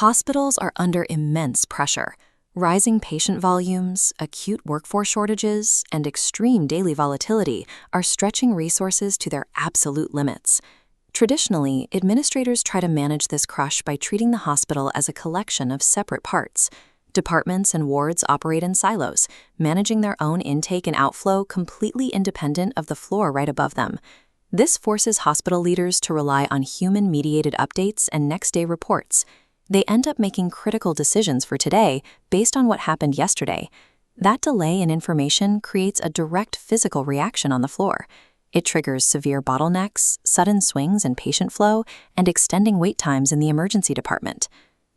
Hospitals are under immense pressure. Rising patient volumes, acute workforce shortages, and extreme daily volatility are stretching resources to their absolute limits. Traditionally, administrators try to manage this crush by treating the hospital as a collection of separate parts. Departments and wards operate in silos, managing their own intake and outflow completely independent of the floor right above them. This forces hospital leaders to rely on human-mediated updates and next-day reports. They end up making critical decisions for today based on what happened yesterday. That delay in information creates a direct physical reaction on the floor. It triggers severe bottlenecks, sudden swings in patient flow, and extending wait times in the emergency department.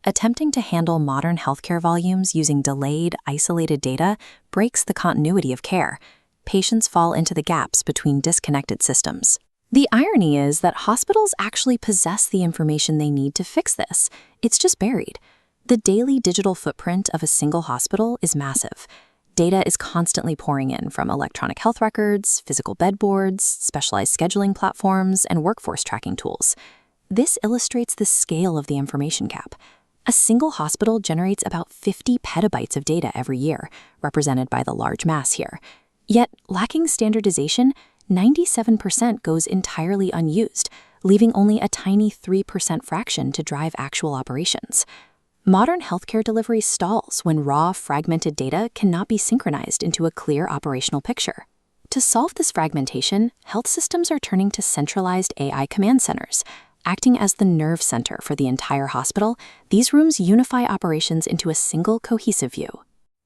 Attempting to handle modern healthcare volumes using delayed, isolated data breaks the continuity of care. Patients fall into the gaps between disconnected systems. The irony is that hospitals actually possess the information they need to fix this. It's just buried. The daily digital footprint of a single hospital is massive. Data is constantly pouring in from electronic health records, physical bed boards, specialized scheduling platforms, and workforce tracking tools. This illustrates the scale of the information gap. A single hospital generates about 50 petabytes of data every year, represented by the large mass here. Yet, lacking standardization, 97% goes entirely unused, leaving only a tiny 3% fraction to drive actual operations. Modern healthcare delivery stalls when raw, fragmented data cannot be synchronized into a clear operational picture. To solve this fragmentation, health systems are turning to centralized AI command centers. Acting as the nerve center for the entire hospital, these rooms unify operations into a single cohesive view.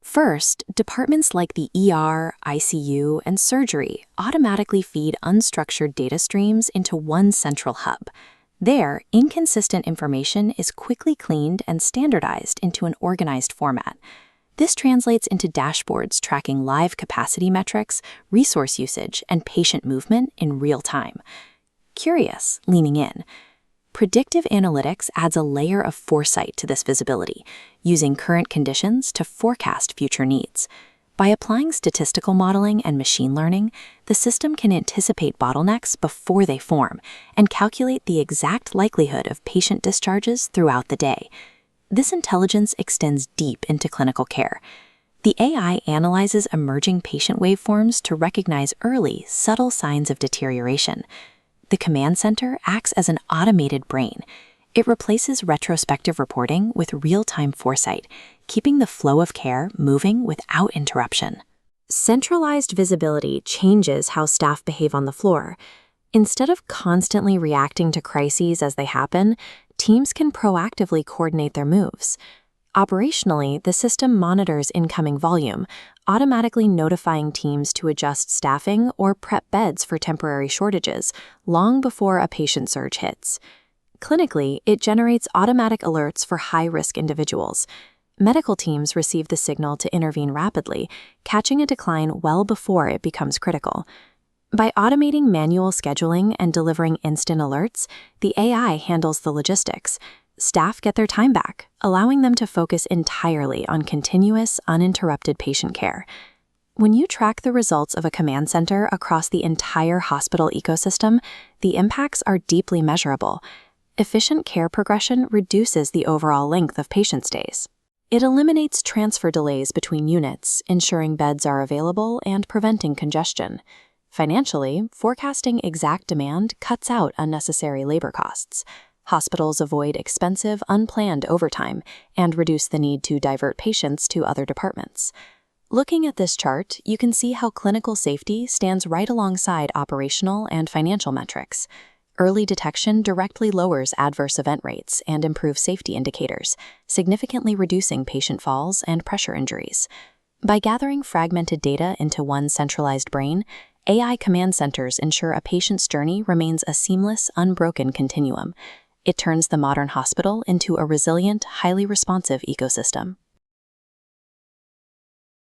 First, departments like the ER, ICU, and surgery automatically feed unstructured data streams into one central hub. There, inconsistent information is quickly cleaned and standardized into an organized format. This translates into dashboards tracking live capacity metrics, resource usage, and patient movement in real time. Curious, leaning in. Predictive analytics adds a layer of foresight to this visibility, using current conditions to forecast future needs. By applying statistical modeling and machine learning, the system can anticipate bottlenecks before they form and calculate the exact likelihood of patient discharges throughout the day. This intelligence extends deep into clinical care. The AI analyzes emerging patient waveforms to recognize early, subtle signs of deterioration. The command center acts as an automated brain. It replaces retrospective reporting with real-time foresight, keeping the flow of care moving without interruption. Centralized visibility changes how staff behave on the floor. Instead of constantly reacting to crises as they happen, teams can proactively coordinate their moves. Operationally, the system monitors incoming volume, automatically notifying teams to adjust staffing or prep beds for temporary shortages long before a patient surge hits. Clinically, it generates automatic alerts for high-risk individuals. Medical teams receive the signal to intervene rapidly, catching a decline well before it becomes critical. By automating manual scheduling and delivering instant alerts, the AI handles the logistics. Staff get their time back, allowing them to focus entirely on continuous, uninterrupted patient care. When you track the results of a command center across the entire hospital ecosystem, the impacts are deeply measurable. Efficient care progression reduces the overall length of patient stays. It eliminates transfer delays between units, ensuring beds are available and preventing congestion. Financially, forecasting exact demand cuts out unnecessary labor costs. Hospitals avoid expensive, unplanned overtime and reduce the need to divert patients to other departments. Looking at this chart, you can see how clinical safety stands right alongside operational and financial metrics. Early detection directly lowers adverse event rates and improves safety indicators, significantly reducing patient falls and pressure injuries. By gathering fragmented data into one centralized brain, AI command centers ensure a patient's journey remains a seamless, unbroken continuum. It turns the modern hospital into a resilient, highly responsive ecosystem.